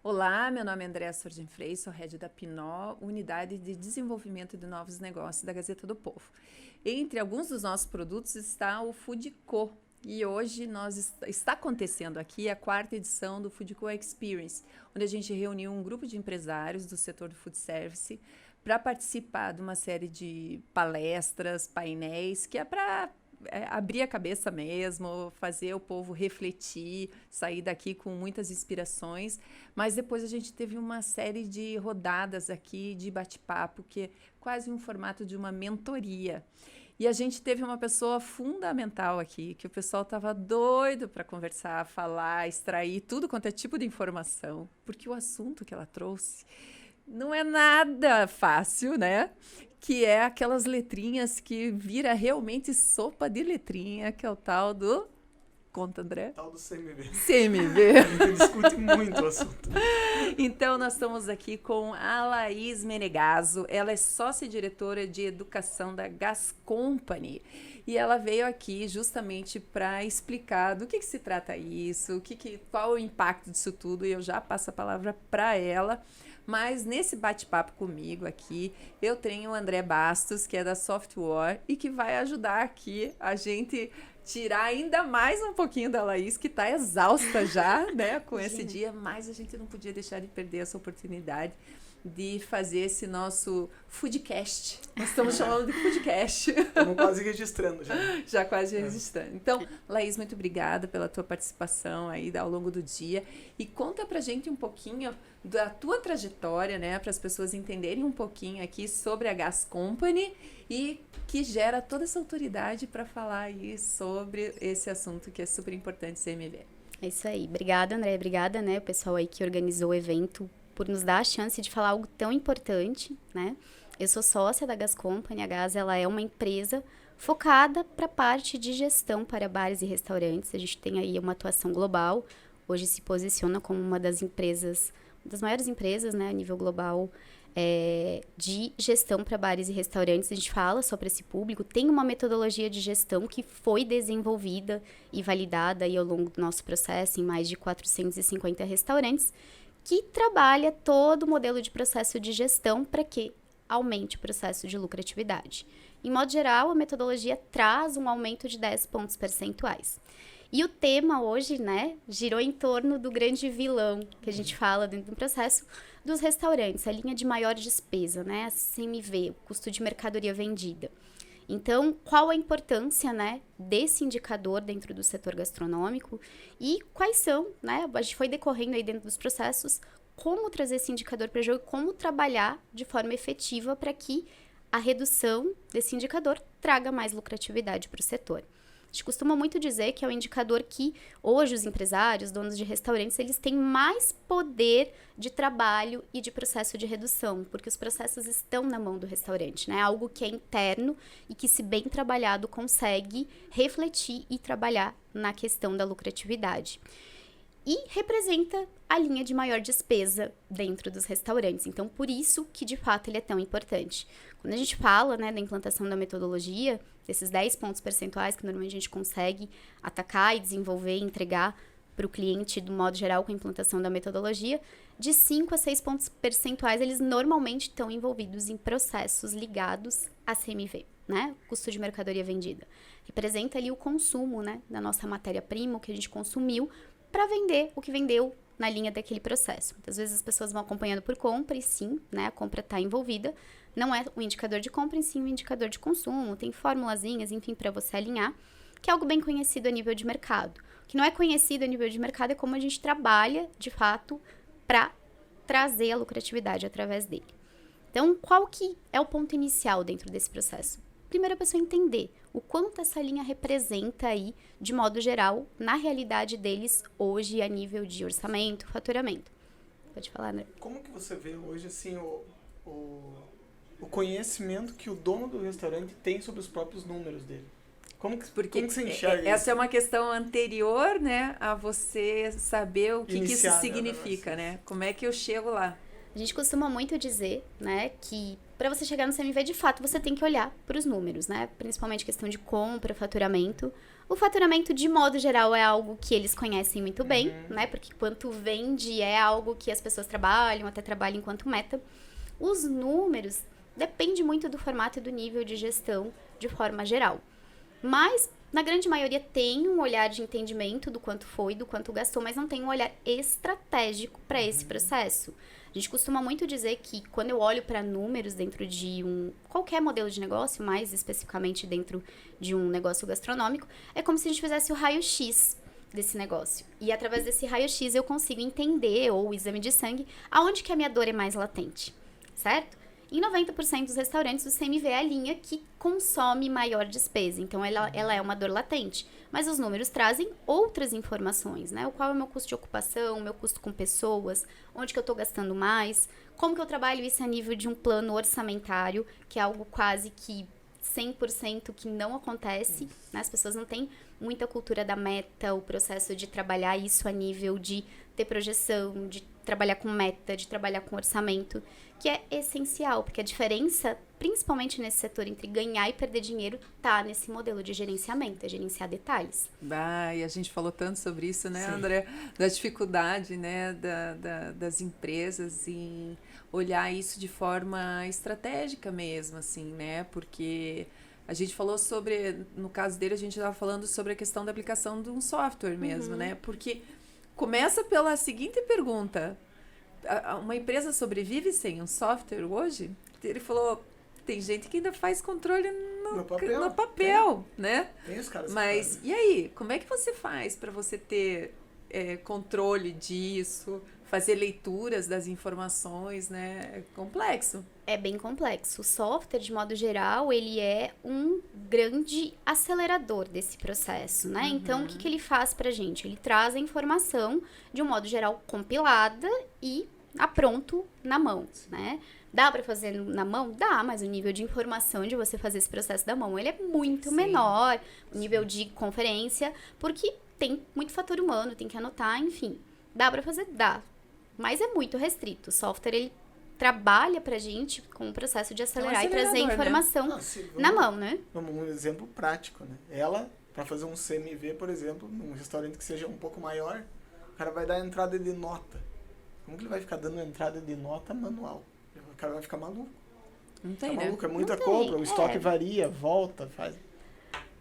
Olá, meu nome é Andréa Sorgenfrei, sou head da Pinó, Unidade de Desenvolvimento de Novos Negócios da Gazeta do Povo. Entre alguns dos nossos produtos está o Foodco, e hoje está acontecendo aqui a 4ª edição do Foodco Experience, onde a gente reuniu um grupo de empresários do setor do food service para participar de uma série de palestras, painéis, que é para abrir a cabeça mesmo, fazer o povo refletir, sair daqui com muitas inspirações. Mas depois a gente teve uma série de rodadas aqui de bate-papo, que é quase um formato de uma mentoria. E a gente teve uma pessoa fundamental aqui, que o pessoal estava doido para conversar, falar, extrair tudo quanto é tipo de informação, porque o assunto que ela trouxe não é nada fácil, né? Que é aquelas letrinhas que vira realmente sopa de letrinha, que é o tal do... Conta, André. Tal do CMV. CMV. A gente discute muito o assunto. Então, nós estamos aqui com a Laís Menegaso. Ela é sócia-diretora de educação da Gas Company. E ela veio aqui justamente para explicar do que se trata isso, qual o impacto disso tudo. E eu já passo a palavra para ela. Mas nesse bate-papo comigo aqui, eu tenho o André Bastos, que é da Software, e que vai ajudar aqui a gente tirar ainda mais um pouquinho da Laís, que está exausta já, né, com esse dia, mas a gente não podia deixar de perder essa oportunidade de fazer esse nosso foodcast. Nós estamos chamando de foodcast. Estamos quase registrando já. Já quase registrando. Então, Laís, muito obrigada pela tua participação aí ao longo do dia. E conta pra gente um pouquinho da tua trajetória, né, para as pessoas entenderem um pouquinho aqui sobre a Gas Company e que gera toda essa autoridade para falar aí sobre esse assunto que é super importante, CMV. É isso aí. Obrigada, André. Obrigada, né, o pessoal aí que organizou o evento, por nos dar a chance de falar algo tão importante, né? Eu sou sócia da Gas Company. A Gas, ela é uma empresa focada para a parte de gestão para bares e restaurantes. A gente tem aí uma atuação global. Hoje se posiciona como uma das empresas, das maiores empresas, né, a nível global, de gestão para bares e restaurantes. A gente fala sobre esse público. Tem uma metodologia de gestão que foi desenvolvida e validada aí ao longo do nosso processo em mais de 450 restaurantes, que trabalha todo o modelo de processo de gestão para que aumente o processo de lucratividade. Em modo geral, a metodologia traz um aumento de 10 pontos percentuais. E o tema hoje, né, girou em torno do grande vilão que a gente fala dentro do processo dos restaurantes, a linha de maior despesa, né, a CMV, o custo de mercadoria vendida. Então, qual a importância, né, desse indicador dentro do setor gastronômico e quais são, né, a gente foi decorrendo aí dentro dos processos, como trazer esse indicador para o jogo, como trabalhar de forma efetiva para que a redução desse indicador traga mais lucratividade para o setor. A gente costuma muito dizer que é um indicador que hoje os empresários, donos de restaurantes, eles têm mais poder de trabalho e de processo de redução, porque os processos estão na mão do restaurante, né? Algo que é interno e que, se bem trabalhado, consegue refletir e trabalhar na questão da lucratividade. E representa a linha de maior despesa dentro dos restaurantes. Então, por isso que, de fato, ele é tão importante. Quando a gente fala, né, da implantação da metodologia, desses 10 pontos percentuais que normalmente a gente consegue atacar e desenvolver e entregar para o cliente, do modo geral, com a implantação da metodologia, de 5 a 6 pontos percentuais, eles normalmente estão envolvidos em processos ligados a CMV, né? Custo de mercadoria vendida. Representa ali o consumo, né, da nossa matéria-prima, o que a gente consumiu, para vender o que vendeu na linha daquele processo. Muitas vezes as pessoas vão acompanhando por compra e sim, né, a compra está envolvida. Não é um indicador de compra, em sim um indicador de consumo. Tem formulazinhas, enfim, para você alinhar, que é algo bem conhecido a nível de mercado. O que não é conhecido a nível de mercado é como a gente trabalha, de fato, para trazer a lucratividade através dele. Então, qual que é o ponto inicial dentro desse processo? Primeiro, a pessoa entender o quanto essa linha representa aí, de modo geral, na realidade deles hoje, a nível de orçamento, faturamento. Pode falar, André. Como que você vê hoje, assim, o conhecimento que o dono do restaurante tem sobre os próprios números dele? Como que você enxerga isso? Essa é uma questão anterior, né, a você saber o que isso significa, né? Como é que eu chego lá? A gente costuma muito dizer, né, que para você chegar no CMV, de fato, você tem que olhar para os números, né? Principalmente questão de compra, faturamento. O faturamento, de modo geral, é algo que eles conhecem muito bem, né? Porque quanto vende é algo que as pessoas trabalham, até trabalham enquanto meta. Os números depende muito do formato e do nível de gestão de forma geral. Mas, na grande maioria, tem um olhar de entendimento do quanto foi, do quanto gastou, mas não tem um olhar estratégico para esse processo. A gente costuma muito dizer que quando eu olho para números dentro de qualquer modelo de negócio, mais especificamente dentro de um negócio gastronômico, é como se a gente fizesse o raio-x desse negócio. E através desse raio-x eu consigo entender, ou o exame de sangue, aonde que a minha dor é mais latente, certo? Em 90% dos restaurantes, o CMV é a linha que consome maior despesa. Então, ela é uma dor latente. Mas os números trazem outras informações, né? O qual é o meu custo de ocupação, o meu custo com pessoas, onde que eu estou gastando mais, como que eu trabalho isso a nível de um plano orçamentário, que é algo quase que 100% que não acontece, né? As pessoas não têm muita cultura da meta, o processo de trabalhar isso a nível de ter projeção, de trabalhar com meta, de trabalhar com orçamento, que é essencial, porque a diferença, principalmente nesse setor, entre ganhar e perder dinheiro, tá nesse modelo de gerenciamento, é gerenciar detalhes. E a gente falou tanto sobre isso, né, Sim. André? Da dificuldade, né, das empresas em olhar isso de forma estratégica mesmo, assim, né? Porque a gente falou sobre, no caso dele, a gente estava falando sobre a questão da aplicação de um software mesmo, né? Porque começa pela seguinte pergunta: uma empresa sobrevive sem um software hoje? Ele falou, tem gente que ainda faz controle no papel, né? Tem os caras. Mas e aí, como é que você faz para você ter controle disso, fazer leituras das informações, né? É complexo. É bem complexo. O software, de modo geral, ele é um grande acelerador desse processo, né? Então, o que ele faz pra gente? Ele traz a informação, de um modo geral, compilada e pronto na mão, né? Dá pra fazer na mão? Dá, mas o nível de informação de você fazer esse processo da mão, ele é muito menor, o nível de conferência, porque tem muito fator humano, tem que anotar, enfim. Dá pra fazer? Dá. Mas é muito restrito. O software, ele trabalha pra gente com o processo de acelerar e trazer informação na mão, né? Um exemplo prático, né? Ela, pra fazer um CMV, por exemplo, num restaurante que seja um pouco maior, o cara vai dar entrada de nota. Como que ele vai ficar dando entrada de nota manual? O cara vai ficar maluco. Não tem, tá né? maluco, é muita Não compra, tem, o estoque varia, volta, faz...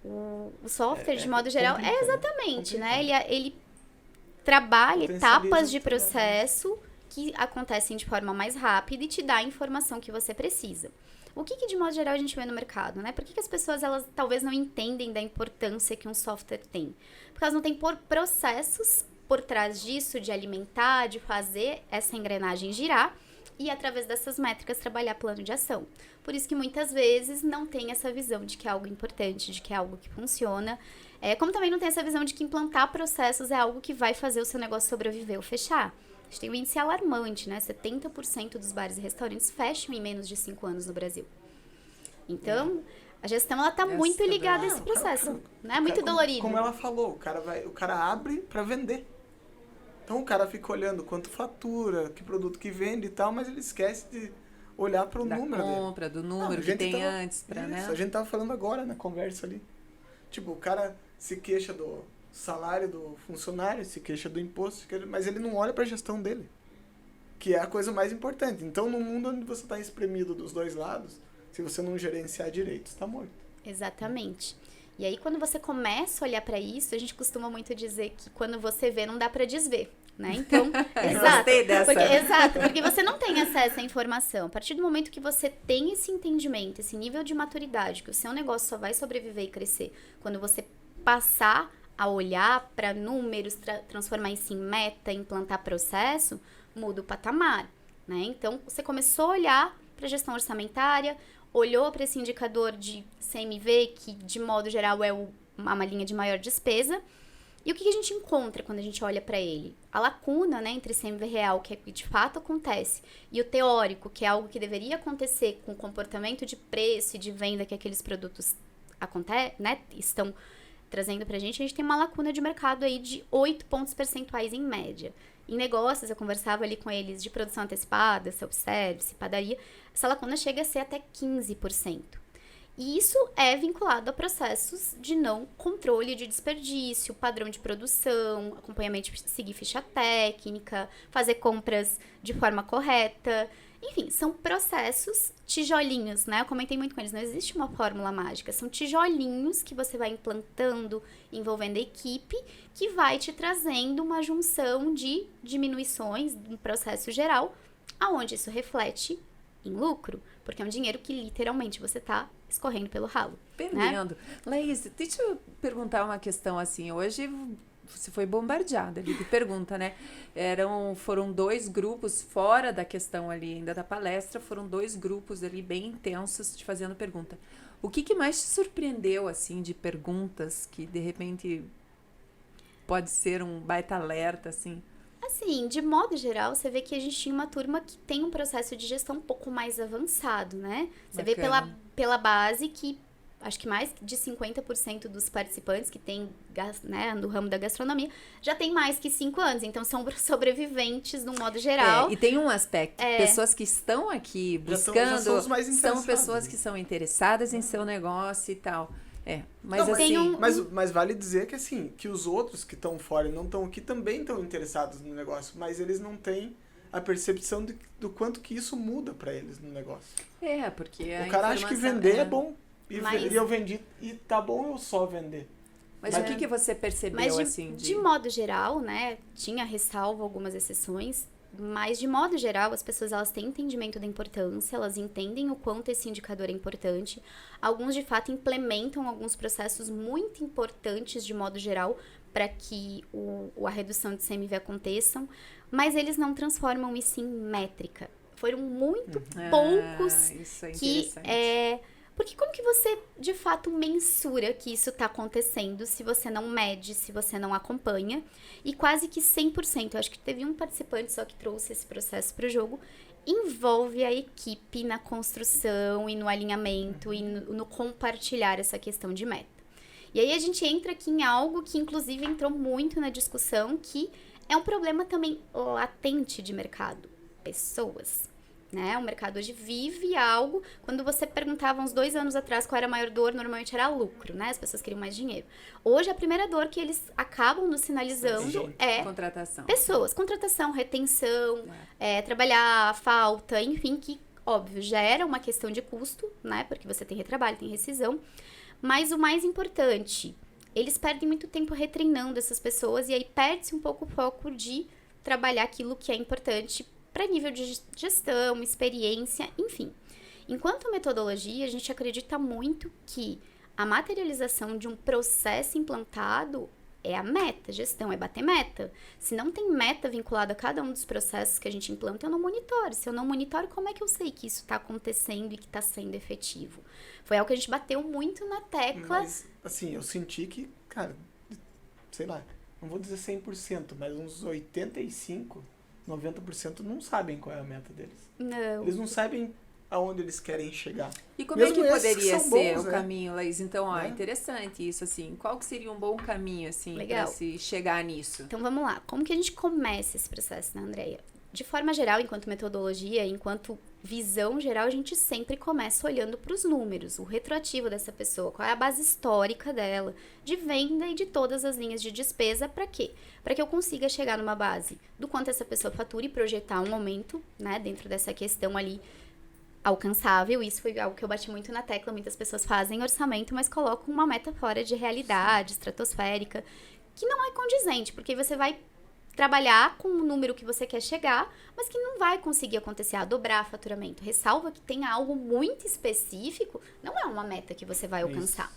O software, de modo geral, complica, exatamente, né? né? Ele trabalha Potencializa etapas de tudo, né? processo que acontecem de forma mais rápida e te dá a informação que você precisa. O que de modo geral a gente vê no mercado, né? Por que as pessoas, elas talvez não entendem da importância que um software tem? Porque elas não têm processos por trás disso, de alimentar, de fazer essa engrenagem girar e, através dessas métricas, trabalhar plano de ação. Por isso que muitas vezes não tem essa visão de que é algo importante, de que é algo que funciona. Como também não tem essa visão de que implantar processos é algo que vai fazer o seu negócio sobreviver ou fechar. A gente tem um índice alarmante, né? 70% dos bares e restaurantes fecham em menos de 5 anos no Brasil. Então, a gestão, ela tá muito ligada a esse processo, né? Muito dolorido. Como ela falou, o cara abre para vender. Então o cara fica olhando quanto fatura, que produto que vende e tal, mas ele esquece de olhar para o número dele. Compra, do número que tem antes, né? A gente tava falando agora na conversa ali. Tipo, o cara se queixa do salário do funcionário, se queixa do imposto, mas ele não olha para a gestão dele, que é a coisa mais importante. Então, no mundo onde você está espremido dos dois lados, se você não gerenciar direito, você está morto. Exatamente. E aí, quando você começa a olhar para isso, a gente costuma muito dizer que quando você vê, não dá para desver, né? Então, porque você não tem acesso à informação. A partir do momento que você tem esse entendimento, esse nível de maturidade, que o seu negócio só vai sobreviver e crescer, quando você passar a olhar para números, transformar isso em meta, implantar processo, muda o patamar, né? Então, você começou a olhar para a gestão orçamentária, olhou para esse indicador de CMV, que de modo geral é uma linha de maior despesa, e o que a gente encontra quando a gente olha para ele? A lacuna, né, entre CMV real, que de fato acontece, e o teórico, que é algo que deveria acontecer com o comportamento de preço e de venda que aqueles produtos estão trazendo pra gente, a gente tem uma lacuna de mercado aí de 8 pontos percentuais em média. Em negócios, eu conversava ali com eles de produção antecipada, self-service, padaria, essa lacuna chega a ser até 15%. E isso é vinculado a processos de não controle de desperdício, padrão de produção, acompanhamento de seguir ficha técnica, fazer compras de forma correta. Enfim, são processos, tijolinhos, né? Eu comentei muito com eles, não existe uma fórmula mágica. São tijolinhos que você vai implantando, envolvendo a equipe, que vai te trazendo uma junção de diminuições no processo geral, aonde isso reflete em lucro, porque é um dinheiro que literalmente você está escorrendo pelo ralo. Perdendo. Né? Laís, deixa eu perguntar uma questão assim. Hoje você foi bombardeada ali de pergunta, né? Foram 2 grupos, fora da questão ali ainda da palestra, foram 2 grupos ali bem intensos te fazendo pergunta. O que mais te surpreendeu, assim, de perguntas que, de repente, pode ser um baita alerta, assim? Assim, de modo geral, você vê que a gente tinha uma turma que tem um processo de gestão um pouco mais avançado, né? Você vê pela base que acho que mais de 50% dos participantes que tem, né, no ramo da gastronomia já tem mais que 5 anos. Então, são sobreviventes, no modo geral. E tem um aspecto, pessoas que estão aqui buscando, já são os mais são pessoas que são interessadas em seu negócio e tal. Mas não, assim... Mas vale dizer que assim, que os outros que estão fora e não estão aqui também estão interessados no negócio, mas eles não têm a percepção do quanto que isso muda para eles no negócio. Porque o cara acha que vender é bom. E eu vendi, e tá bom eu só vender. Mas o que você percebeu, assim? De modo geral, né, tinha ressalvo algumas exceções, mas de modo geral, as pessoas elas têm entendimento da importância, elas entendem o quanto esse indicador é importante. Alguns, de fato, implementam alguns processos muito importantes, de modo geral, para que a redução de CMV aconteçam, mas eles não transformam isso em métrica. Foram muito poucos isso é que... Porque como que você, de fato, mensura que isso está acontecendo se você não mede, se você não acompanha? E quase que 100%, eu acho que teve um participante só que trouxe esse processo para o jogo, envolve a equipe na construção e no alinhamento e no compartilhar essa questão de meta. E aí a gente entra aqui em algo que, inclusive, entrou muito na discussão, que é um problema também latente de mercado. Pessoas. Né? O mercado hoje vive algo. Quando você perguntava uns 2 anos atrás qual era a maior dor, normalmente era lucro, né? As pessoas queriam mais dinheiro. Hoje, a primeira dor que eles acabam nos sinalizando é contratação. Pessoas, contratação, retenção, trabalhar a falta, enfim, que, óbvio, gera uma questão de custo, né? Porque você tem retrabalho, tem rescisão. Mas o mais importante, eles perdem muito tempo retreinando essas pessoas e aí perde-se um pouco o foco de trabalhar aquilo que é importante para nível de gestão, experiência, enfim. Enquanto metodologia, a gente acredita muito que a materialização de um processo implantado é a meta, gestão é bater meta. Se não tem meta vinculada a cada um dos processos que a gente implanta, eu não monitoro. Se eu não monitoro, como é que eu sei que isso está acontecendo e que está sendo efetivo? Foi algo que a gente bateu muito na tecla. Mas, assim, eu senti que, cara, sei lá, não vou dizer 100%, mas uns 85%, 90% não sabem qual é a meta deles. Não. Eles não sabem aonde eles querem chegar. E como mesmo é que poderia que ser bons, o caminho, Laís? Então, interessante isso, assim. Qual que seria um bom caminho, assim, para se chegar nisso? Então, vamos lá. Como que a gente começa esse processo, né, Andréia? De forma geral, enquanto metodologia, enquanto visão geral, a gente sempre começa olhando para os números, o retroativo dessa pessoa, qual é a base histórica dela, de venda e de todas as linhas de despesa, para quê? Para que eu consiga chegar numa base do quanto essa pessoa fatura e projetar um aumento, né, dentro dessa questão ali alcançável. Isso foi algo que eu bati muito na tecla. Muitas pessoas fazem orçamento, mas colocam uma meta fora de realidade, estratosférica, que não é condizente, porque você vai trabalhar com o número que você quer chegar, mas que não vai conseguir acontecer, dobrar faturamento. Ressalva que tem algo muito específico, não é uma meta que você vai alcançar.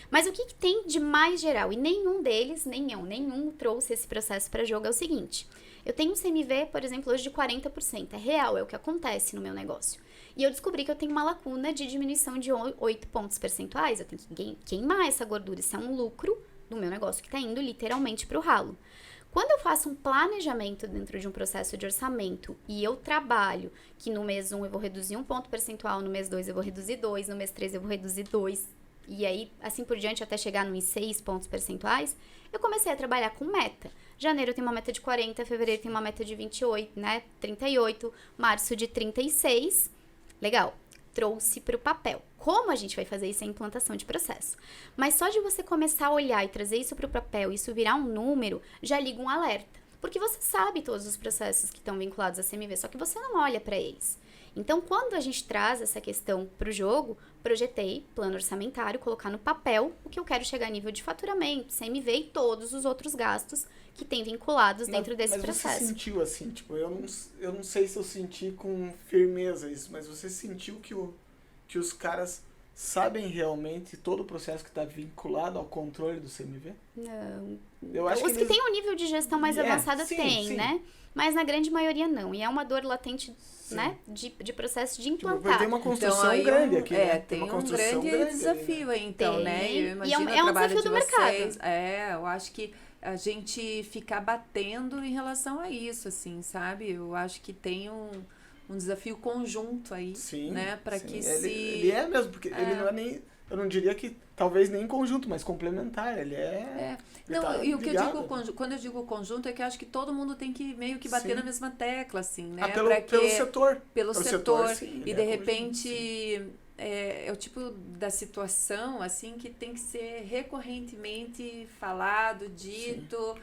Mas o que tem de mais geral? E nenhum deles, nenhum trouxe esse processo para jogo, é o seguinte. Eu tenho um CMV, por exemplo, hoje de 40%. É real, é o que acontece no meu negócio. E eu descobri que eu tenho uma lacuna de diminuição de 8 pontos percentuais. Eu tenho que queimar essa gordura. Isso é um lucro do meu negócio que está indo literalmente para o ralo. Quando eu faço um planejamento dentro de um processo de orçamento e eu trabalho que no mês 1 eu vou reduzir 1 ponto percentual, no mês 2 eu vou reduzir 2, no mês 3 eu vou reduzir 2, e aí, assim por diante, até chegar nos 6 pontos percentuais, eu comecei a trabalhar com meta. Janeiro tem uma meta de 40, fevereiro tem uma meta de 28, né? 38, março de 36. Legal. Trouxe para o papel. Como a gente vai fazer isso é a implantação de processo. Mas só de você começar a olhar e trazer isso para o papel, isso virar um número, já liga um alerta. Porque você sabe todos os processos que estão vinculados à CMV, só que você não olha para eles. Então, quando a gente traz essa questão para o jogo, projetei plano orçamentário, colocar no papel o que eu quero chegar a nível de faturamento, CMV e todos os outros gastos que tem vinculados dentro desse processo. Mas você sentiu assim, tipo, eu não sei se eu senti com firmeza isso, mas você sentiu que os caras sabem realmente todo o processo que está vinculado ao controle do CMV? Não. Eu acho Os que têm um nível de gestão mais avançado sim, tem, né? Mas na grande maioria não. E é uma dor latente, né? De processo de implantar. Tem uma construção Então, aí grande aqui, né? tem uma um construção grande ali, desafio né? aí, então, Tem. né? Eu E imagino é um o trabalho desafio de do vocês. mercado. Eu acho que a gente ficar batendo em relação a isso, assim, sabe? Eu acho que tem um desafio conjunto aí, Sim, né? Para sim. que ele é mesmo, porque ele não é nem, eu não diria que talvez nem conjunto, mas complementar, ele Não, tá e o que eu ligado. digo, quando eu digo conjunto, é que eu acho que todo mundo tem que meio que bater Sim. na mesma tecla, assim, né? Pelo setor. Pelo setor, sim, e ele de é repente é o tipo da situação assim que tem que ser recorrentemente falado, dito,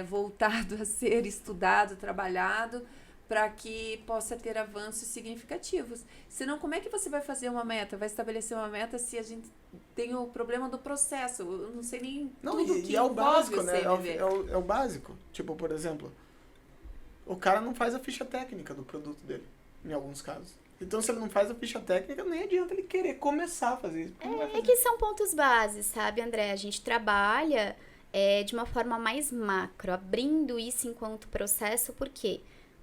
voltado a ser estudado, trabalhado, para que possa ter avanços significativos. Senão, como é que você vai fazer uma meta? Vai estabelecer uma meta se a gente tem o problema do processo? Eu não sei nem tudo que é o envolve básico, o né? CMV. É o básico. Tipo, por exemplo, o cara não faz a ficha técnica do produto dele, em alguns casos. Então, se ele não faz a ficha técnica, nem adianta ele querer começar a fazer isso. É que são pontos bases, sabe, André? A gente trabalha de uma forma mais macro, abrindo isso enquanto processo, porque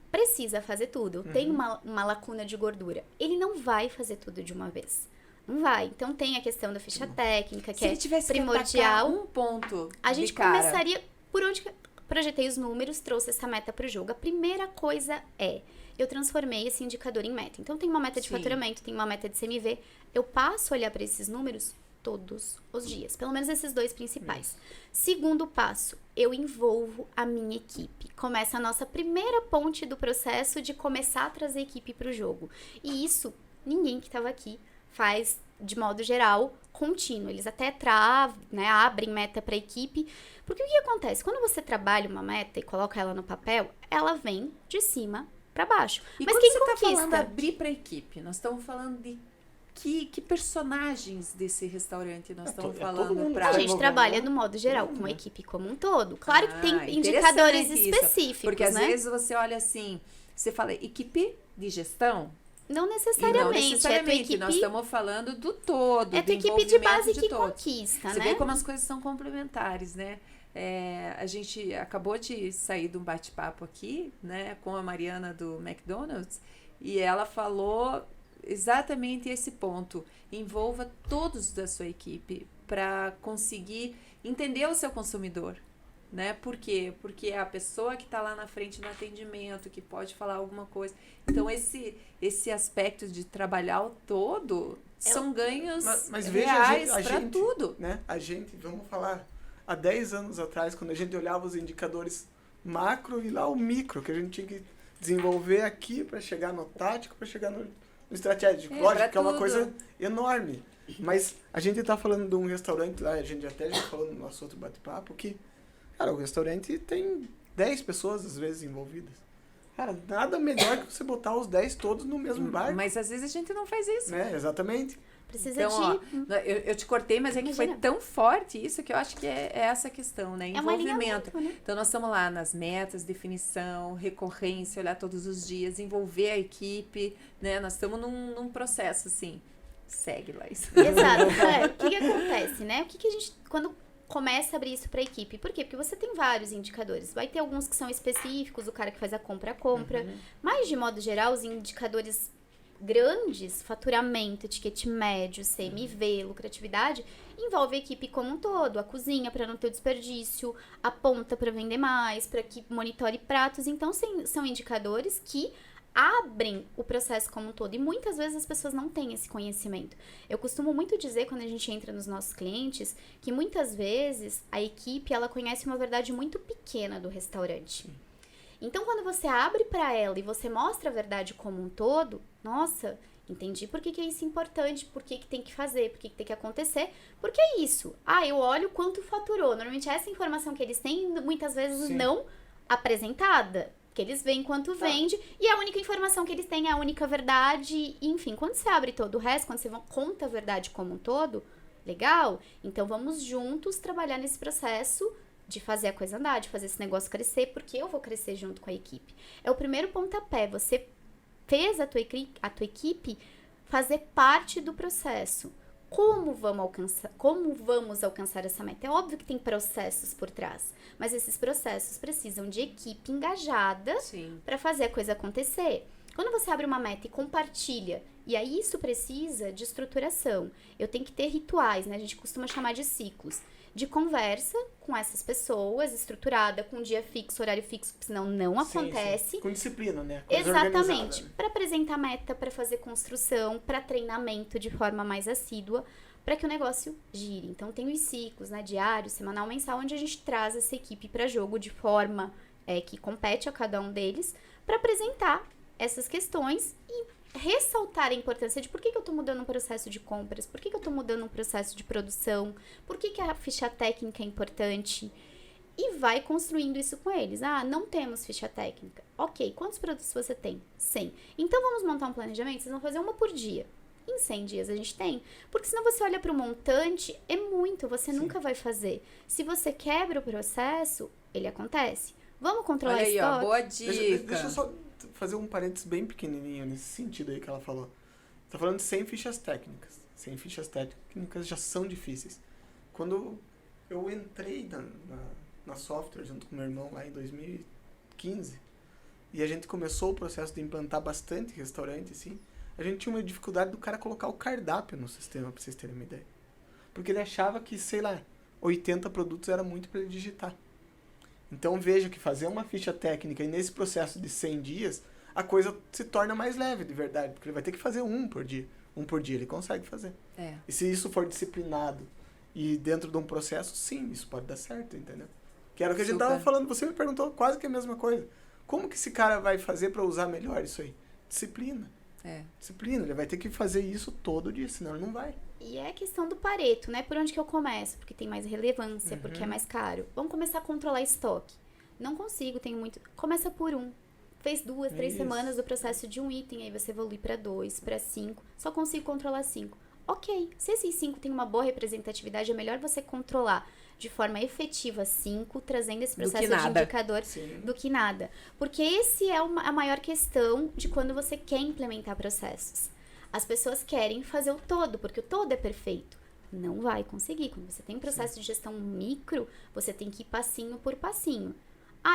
precisa fazer tudo. Tem uma lacuna de gordura. Ele não vai fazer tudo de uma vez. Não vai. Então, tem a questão da ficha técnica, que Se ele tivesse primordial. que atacar um ponto A gente de cara, começaria por onde projetei os números, trouxe essa meta para o jogo. A primeira coisa eu transformei esse indicador em meta. Então, tem uma meta de Sim. faturamento, tem uma meta de CMV. Eu passo a olhar para esses números todos os dias. Pelo menos esses 2 principais. Segundo passo, eu envolvo a minha equipe. Começa a nossa primeira ponte do processo de começar a trazer a equipe para o jogo. E isso, ninguém que estava aqui faz de modo geral, contínuo. Eles até abrem meta para a equipe. Porque o que acontece? Quando você trabalha uma meta e coloca ela no papel, ela vem de cima para baixo. E mas quando quem você conquista? está falando abrir para a equipe, nós estamos falando de que personagens desse restaurante nós estamos todo falando mundo. para... A gente envolvendo, trabalha né? no modo geral, Todo com a mundo. equipe como um todo. Claro que tem interessante indicadores isso, específicos, porque às né? vezes você olha assim, você fala equipe de gestão, Não e necessariamente. não necessariamente, é tua equipe, nós estamos falando do todo, é do tua equipe de base envolvimento que de todos. conquista, Você né? vê como as coisas são complementares, né? A gente acabou de sair de um bate-papo aqui, né, com a Mariana do McDonald's, e ela falou exatamente esse ponto. Envolva todos da sua equipe para conseguir entender o seu consumidor, né? Por quê? Porque é a pessoa que está lá na frente no atendimento, que pode falar alguma coisa. Então, esse aspecto de trabalhar o todo são ganhos Mas veja reais a para gente, tudo. né? A gente, vamos falar, há 10 anos atrás, quando a gente olhava os indicadores macro e lá o micro, que a gente tinha que desenvolver aqui para chegar no tático, para chegar no estratégico. Lógico que é uma tudo. coisa enorme. Mas a gente tá falando de um restaurante lá, a gente até já falou no nosso outro bate-papo, que, cara, o restaurante tem 10 pessoas, às vezes, envolvidas. Cara, nada melhor que você botar os 10 todos no mesmo barco. Mas às vezes a gente não faz isso. Né? Exatamente. Precisa Então, de... ó, eu te cortei, mas é que foi Imagina. tão forte isso que eu acho que é essa questão, né? É um Envolvimento. alinhamento, né? Então, nós estamos lá nas metas, definição, recorrência, olhar todos os dias, envolver a equipe, né? Nós estamos num processo, assim, segue lá isso. Exato. O que acontece, né? O que a gente... Quando começa a abrir isso para a equipe. Por quê? Porque você tem vários indicadores. Vai ter alguns que são específicos, o cara que faz a compra. Mas, de modo geral, os indicadores grandes, faturamento, ticket médio, CMV, lucratividade, envolve a equipe como um todo, a cozinha para não ter desperdício, a ponta para vender mais, para que monitore pratos. Então, são indicadores que abrem o processo como um todo. E muitas vezes as pessoas não têm esse conhecimento. Eu costumo muito dizer, quando a gente entra nos nossos clientes, que muitas vezes a equipe, ela conhece uma verdade muito pequena do restaurante. Então, quando você abre para ela e você mostra a verdade como um todo, nossa, entendi por que é isso importante, por que tem que fazer, por que tem que acontecer, porque é isso. Eu olho quanto faturou. Normalmente essa informação que eles têm, muitas vezes não apresentada. Que eles veem quanto vende, e a única informação que eles têm é a única verdade. E, enfim, quando você abre todo o resto, quando você conta a verdade como um todo, legal? Então vamos juntos trabalhar nesse processo de fazer a coisa andar, de fazer esse negócio crescer, porque eu vou crescer junto com a equipe. É o primeiro pontapé, você fez a tua equipe fazer parte do processo. Como vamos alcançar essa meta? É óbvio que tem processos por trás, mas esses processos precisam de equipe engajada para fazer a coisa acontecer. Quando você abre uma meta e compartilha, e aí isso precisa de estruturação. Eu tenho que ter rituais, né? A gente costuma chamar de ciclos. De conversa com essas pessoas, estruturada, com dia fixo, horário fixo, senão não acontece. Sim. Com disciplina, né? Coisa exatamente. Né? Para apresentar meta, para fazer construção, para treinamento de forma mais assídua, para que o negócio gire. Então, tem os ciclos, né? Diário, semanal, mensal, onde a gente traz essa equipe para jogo de forma que compete a cada um deles, para apresentar essas questões e ressaltar a importância de por que eu estou mudando um processo de compras, por que eu estou mudando um processo de produção, por que a ficha técnica é importante, e vai construindo isso com eles. Não temos ficha técnica. Ok, quantos produtos você tem? 100. Então vamos montar um planejamento, vocês vão fazer uma por dia. Em 100 dias a gente tem. Porque senão você olha para o montante, é muito, você nunca vai fazer. Se você quebra o processo, ele acontece. Vamos controlar aí, estoque? Ó, boa dica. Deixa eu só fazer um parênteses bem pequenininho nesse sentido aí que ela falou. Tá falando de 100 fichas técnicas. 100 fichas técnicas já são difíceis. Quando eu entrei na software junto com meu irmão lá em 2015 e a gente começou o processo de implantar bastante restaurante, assim, a gente tinha uma dificuldade do cara colocar o cardápio no sistema, pra vocês terem uma ideia. Porque ele achava que, 80 produtos era muito para ele digitar. Então veja que fazer uma ficha técnica e nesse processo de 100 dias, a coisa se torna mais leve de verdade, porque ele vai ter que fazer um por dia. Um por dia ele consegue fazer. E se isso for disciplinado e dentro de um processo, sim, isso pode dar certo, entendeu? Que era o que a gente tava falando, você me perguntou quase que a mesma coisa. Como que esse cara vai fazer para usar melhor isso aí? Disciplina. Disciplina, ele vai ter que fazer isso todo dia, senão ele não vai. E é a questão do Pareto, né? Por onde que eu começo? Porque tem mais relevância, porque é mais caro. Vamos começar a controlar estoque. Não consigo, tenho muito... Começa por 1. Fez 2, 3 semanas do processo de um item, aí você evolui para 2, para 5. Só consigo controlar 5. Ok, se esses 5 tem uma boa representatividade, é melhor você controlar de forma efetiva 5, trazendo esse processo de indicador do que nada. Porque esse é a maior questão de quando você quer implementar processos. As pessoas querem fazer o todo, porque o todo é perfeito. Não vai conseguir. Quando você tem um processo de gestão micro, você tem que ir passinho por passinho.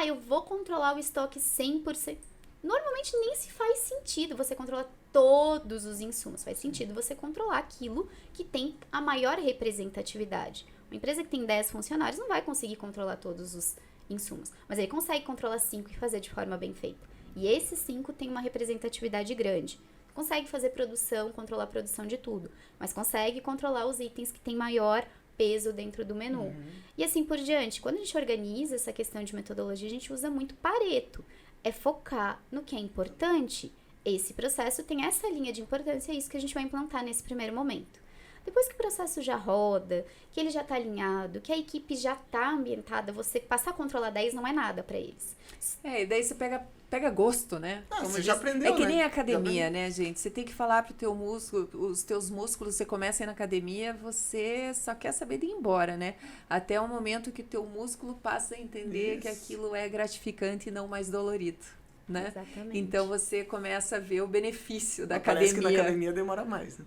Eu vou controlar o estoque 100%. Normalmente nem se faz sentido você controlar todos os insumos. Faz sentido você controlar aquilo que tem a maior representatividade. Uma empresa que tem 10 funcionários não vai conseguir controlar todos os insumos. Mas ele consegue controlar 5 e fazer de forma bem feita. E esses 5 têm uma representatividade grande. Consegue fazer produção, controlar a produção de tudo. Mas consegue controlar os itens que têm maior peso dentro do menu. E assim por diante. Quando a gente organiza essa questão de metodologia, a gente usa muito Pareto. É focar no que é importante. Esse processo tem essa linha de importância, é isso que a gente vai implantar nesse primeiro momento. Depois que o processo já roda, que ele já está alinhado, que a equipe já está ambientada, você passar a controlar 10 não é nada para eles. E daí você pega gosto, né? Você já aprendeu, É que nem academia, né, gente? Você tem que falar pro teu músculo, os teus músculos, você começa a ir na academia, você só quer saber de ir embora, né? Até o momento que o teu músculo passa a entender que aquilo é gratificante e não mais dolorido. Né? Exatamente. Então você começa a ver o benefício da Parece academia. Que na academia demora mais, né?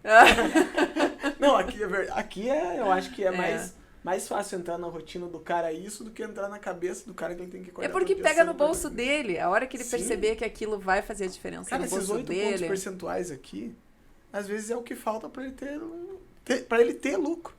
Não, aqui eu acho que é mais fácil entrar na rotina do cara isso do que entrar na cabeça do cara que ele tem que acordar. É porque pega no bolso dele. A hora que ele perceber que aquilo vai fazer a diferença cara, no bolso esses 8 dele. pontos percentuais aqui, às vezes é o que falta pra ele ter lucro.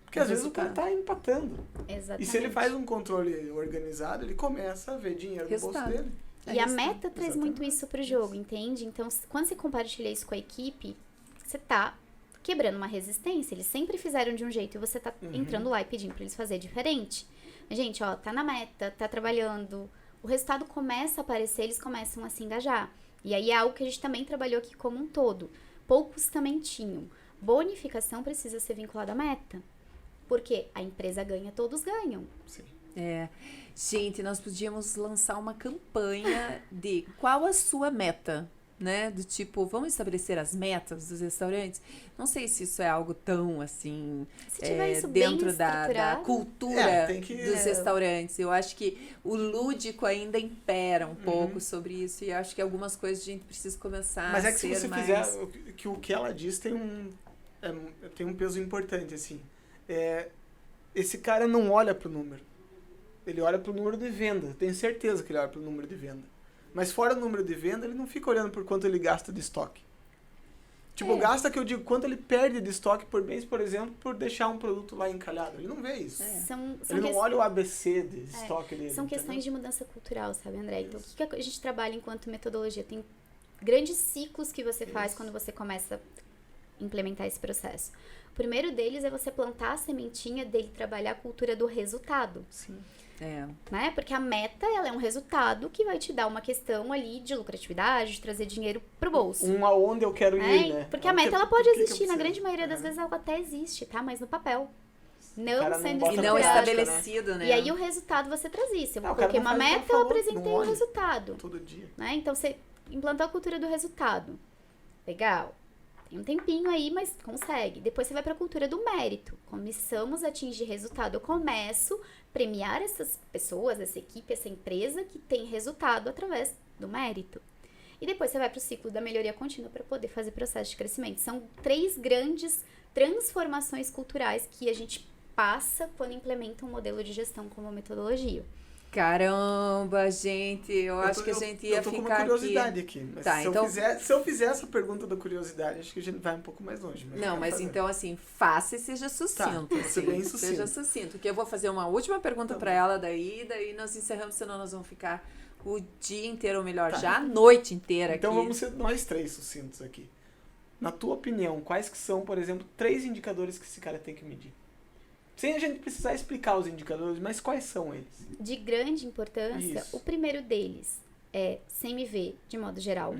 Porque às vezes o cara tá empatando. Exatamente. E se ele faz um controle organizado, ele começa a ver dinheiro no bolso dele. E a meta traz muito isso pro jogo, entende? Então, quando você compartilha isso com a equipe, você tá quebrando uma resistência. Eles sempre fizeram de um jeito e você tá entrando lá e pedindo pra eles fazer diferente. Gente, ó, tá na meta, tá trabalhando, o resultado começa a aparecer, eles começam a se engajar. E aí é algo que a gente também trabalhou aqui como um todo. Poucos também tinham. Bonificação precisa ser vinculada à meta. Porque a empresa ganha, todos ganham. Sim. Gente, nós podíamos lançar uma campanha de qual a sua meta, né? Do tipo, vamos estabelecer as metas dos restaurantes? Não sei se isso é algo tão, assim, Se tiver isso dentro bem da estruturado, cultura tem que- dos restaurantes. Eu acho que o lúdico ainda impera um pouco sobre isso e acho que algumas coisas a gente precisa começar Mas a é que se ser você mais... fizer o que ela diz tem um peso importante, assim. Esse cara não olha pro número. Ele olha pro número de venda. Eu tenho certeza que ele olha pro número de venda. Mas fora o número de venda, ele não fica olhando por quanto ele gasta de estoque. Tipo, gasta que eu digo quanto ele perde de estoque por mês, por exemplo, por deixar um produto lá encalhado. Ele não vê isso. Ele não olha o ABC de estoque dele. São entendeu? questões de mudança cultural, sabe, André? Então, o que a gente trabalha enquanto metodologia? Tem grandes ciclos que você faz quando você começa a implementar esse processo. O primeiro deles é você plantar a sementinha dele trabalhar a cultura do resultado. Sim. Né? Porque a meta, ela é um resultado que vai te dar uma questão ali de lucratividade, de trazer dinheiro pro bolso. Aonde eu quero ir, né? Porque a meta, ela pode existir, na grande maioria das vezes ela até existe, tá? Mas no papel. Não sendo bota E não estruturado. estabelecido, né? E aí o resultado você traz isso. Eu o cara coloquei não uma faz o que meta, ela eu falou, apresentei não o olha resultado. Todo dia. Né? Então você implantou a cultura do resultado. Legal. Tem um tempinho aí, mas consegue. Depois você vai para a cultura do mérito. Começamos a atingir resultado. Eu começo a premiar essas pessoas, essa equipe, essa empresa que tem resultado através do mérito. E depois você vai para o ciclo da melhoria contínua para poder fazer processo de crescimento. São 3 grandes transformações culturais que a gente passa quando implementa um modelo de gestão como metodologia. Caramba, gente, eu acho que a gente ia eu tô com uma ficar curiosidade aqui. Mas Tá, então... se eu fizer essa pergunta da curiosidade, acho que a gente vai um pouco mais longe. Não, mas então assim, faça e seja sucinto. Tá, ser bem sucinto. Seja sucinto, que eu vou fazer uma última pergunta para ela daí nós encerramos, senão nós vamos ficar o dia inteiro, ou melhor, já a noite inteira então aqui. Vamos ser nós 3 sucintos aqui. Na tua opinião, quais que são, por exemplo, 3 indicadores que esse cara tem que medir? Sem a gente precisar explicar os indicadores, mas quais são eles? De grande importância, Isso. o primeiro deles é CMV, de modo geral.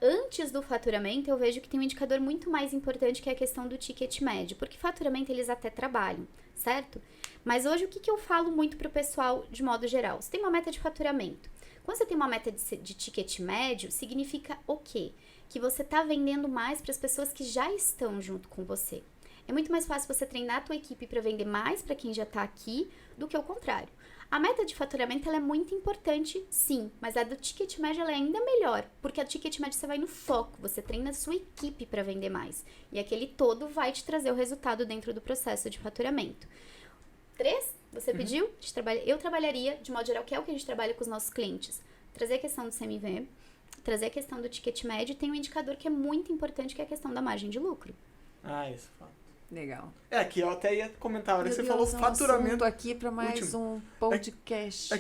Antes do faturamento, eu vejo que tem um indicador muito mais importante, que é a questão do ticket médio. Porque faturamento eles até trabalham, certo? Mas hoje, o que eu falo muito pro pessoal, de modo geral? Você tem uma meta de faturamento. Quando você tem uma meta de ticket médio, significa o quê? Que você tá vendendo mais para as pessoas que já estão junto com você. É muito mais fácil você treinar a tua equipe para vender mais para quem já está aqui do que o contrário. A meta de faturamento ela é muito importante, sim, mas a do ticket médio ela é ainda melhor, porque a ticket médio você vai no foco, você treina a sua equipe para vender mais. E aquele todo vai te trazer o resultado dentro do processo de faturamento. 3, você pediu? Eu trabalharia, de modo geral, que é o que a gente trabalha com os nossos clientes. Trazer a questão do CMV, trazer a questão do ticket médio, e tem um indicador que é muito importante, que é a questão da margem de lucro. Isso fala. Legal. Aqui eu até ia comentar, a hora Meu que você Deus, falou faturamento. aqui para mais último. um podcast.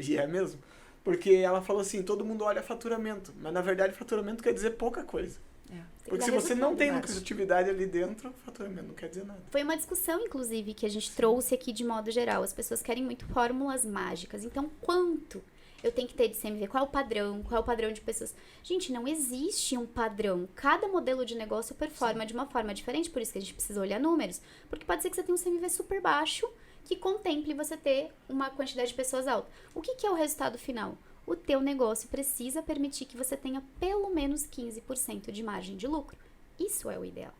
E é mesmo. Porque ela falou assim, todo mundo olha faturamento, mas na verdade faturamento quer dizer pouca coisa. Porque se você não tem lucratividade ali dentro, faturamento não quer dizer nada. Foi uma discussão, inclusive, que a gente trouxe aqui de modo geral. As pessoas querem muito fórmulas mágicas. Então, quanto eu tenho que ter de CMV? Qual é o padrão? Qual é o padrão de pessoas? Gente, não existe um padrão. Cada modelo de negócio performa de uma forma diferente, por isso que a gente precisa olhar números. Porque pode ser que você tenha um CMV super baixo, que contemple você ter uma quantidade de pessoas alta. O que é o resultado final? O teu negócio precisa permitir que você tenha pelo menos 15% de margem de lucro. Isso é o ideal.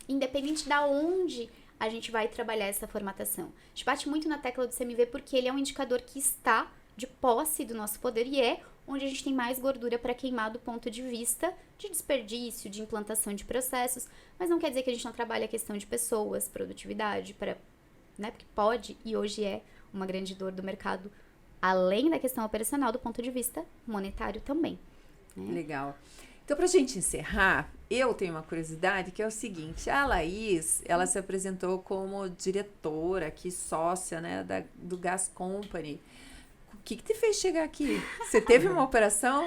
Independente de onde a gente vai trabalhar essa formatação. A gente bate muito na tecla do CMV porque ele é um indicador que está de posse do nosso poder e é onde a gente tem mais gordura para queimar do ponto de vista de desperdício, de implantação de processos, mas não quer dizer que a gente não trabalha a questão de pessoas, produtividade, né? Porque pode e hoje é uma grande dor do mercado, além da questão operacional, do ponto de vista monetário também. Né? Legal. Então, pra gente encerrar, eu tenho uma curiosidade que é o seguinte, a Laís, ela se apresentou como diretora aqui, sócia, né, do Gas Company. que te fez chegar aqui? Você teve uma operação?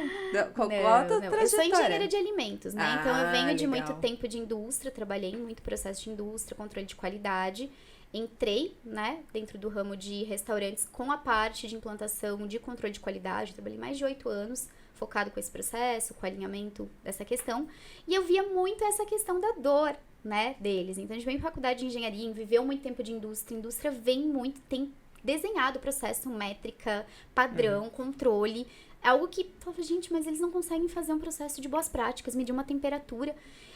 Qual a tua trajetória? Eu sou engenheira de alimentos, né? Então eu venho de legal. muito tempo de indústria, trabalhei em muito processo de indústria, controle de qualidade. Entrei, né, dentro do ramo de restaurantes com a parte de implantação de controle de qualidade. Trabalhei mais de 8 anos focado com esse processo, com o alinhamento dessa questão. E eu via muito essa questão da dor, né, deles. Então a gente vem em faculdade de engenharia, viveu muito tempo de indústria. A indústria vem muito, tem desenhado o processo, métrica, padrão, controle. É algo que, gente, mas eles não conseguem fazer um processo de boas práticas, medir uma temperatura.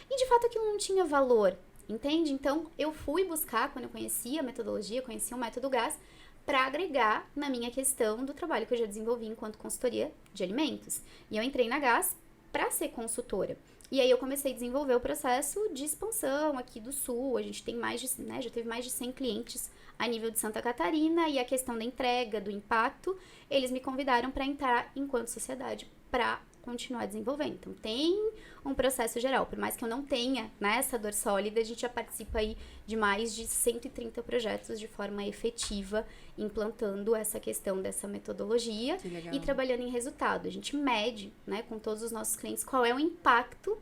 E de fato aquilo não tinha valor. Entende? Então, eu fui buscar, quando eu conhecia a metodologia, conhecia o método GAS, para agregar na minha questão do trabalho que eu já desenvolvi enquanto consultoria de alimentos. E eu entrei na GAS para ser consultora. E aí eu comecei a desenvolver o processo de expansão aqui do Sul. A gente tem mais de, né, já teve mais de 100 clientes a nível de Santa Catarina. E a questão da entrega, do impacto, eles me convidaram para entrar enquanto sociedade para continuar desenvolvendo. Então, tem um processo geral. Por mais que eu não tenha, né, essa dor sólida, a gente já participa aí de mais de 130 projetos de forma efetiva, implantando essa questão dessa metodologia e trabalhando em resultado. A gente mede, né, com todos os nossos clientes qual é o impacto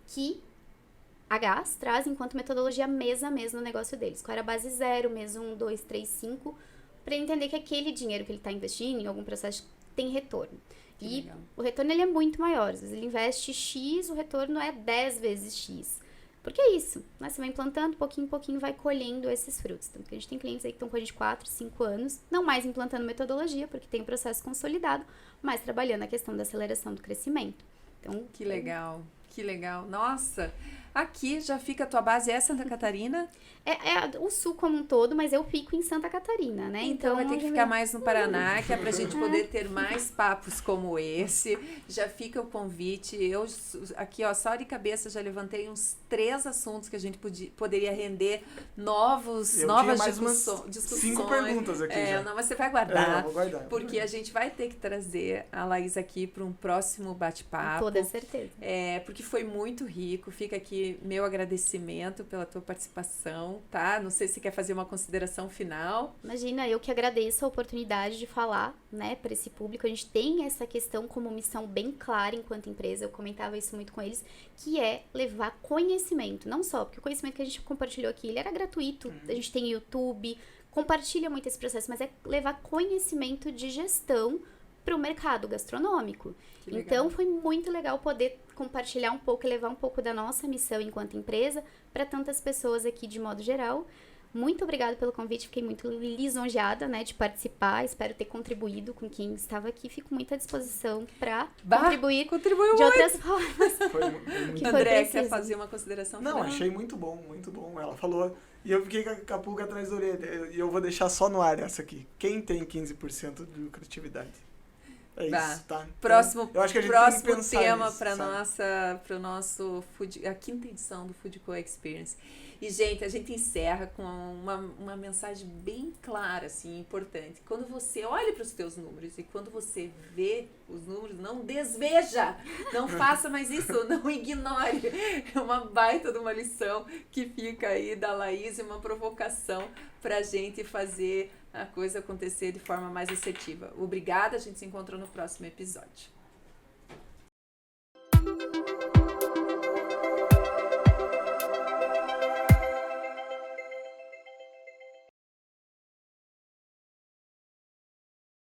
que a GAS traz enquanto metodologia mês a mês no negócio deles. Qual era a base 0, mês 1, 2, 3, 5, para entender que aquele dinheiro que ele está investindo em algum processo tem retorno. E o retorno ele é muito maior. Às vezes ele investe X, o retorno é 10 vezes X. Porque é isso, né? Você vai implantando, pouquinho em pouquinho, vai colhendo esses frutos. Então, a gente tem clientes aí que estão com a gente 4, 5 anos, não mais implantando metodologia, porque tem o processo consolidado, mas trabalhando a questão da aceleração do crescimento. Então, que legal, que legal. Nossa, aqui já fica a tua base, é Santa Catarina? É o Sul como um todo, mas eu fico em Santa Catarina, né? Então vai ter que ficar mais no Paraná, que é pra gente poder ter mais papos como esse. Já fica o convite. Eu aqui, ó, só de cabeça já levantei uns 3 assuntos que a gente poderia render novas discussões. 5 perguntas aqui já. Não, mas você vai guardar. Vou guardar. Porque a gente vai ter que trazer a Laís aqui para um próximo bate-papo. Com toda certeza. Porque foi muito rico. Fica aqui meu agradecimento pela tua participação. Tá? Não sei se quer fazer uma consideração final. Imagina, eu que agradeço a oportunidade de falar, né, para esse público. A gente tem essa questão como missão bem clara enquanto empresa, eu comentava isso muito com eles, que é levar conhecimento, não só, porque o conhecimento que a gente compartilhou aqui, ele era gratuito, a gente tem YouTube, compartilha muito esse processo, mas é levar conhecimento de gestão para o mercado gastronômico. Então, foi muito legal poder compartilhar um pouco e levar um pouco da nossa missão enquanto empresa para tantas pessoas aqui de modo geral. Muito obrigada pelo convite, fiquei muito lisonjeada, né, de participar, espero ter contribuído com quem estava aqui, fico muito à disposição para contribuir de outras formas. Foi muito André, quer fazer uma consideração final? Não, achei muito bom, ela falou, e eu fiquei com a pulga atrás da orelha, e eu vou deixar só no ar essa aqui, quem tem 15% de lucratividade? É isso, tá? Próximo, eu acho que a gente próximo tem que pensar tema nisso, para o nosso a 5ª edição do Food Co Experience. E, gente, a gente encerra com uma mensagem bem clara, assim, importante. Quando você olha para os teus números e quando você vê os números, não desveja, não faça mais isso, não ignore. É uma baita de uma lição que fica aí da Laís e uma provocação para a gente fazer a coisa acontecer de forma mais assertiva. Obrigada, a gente se encontra no próximo episódio.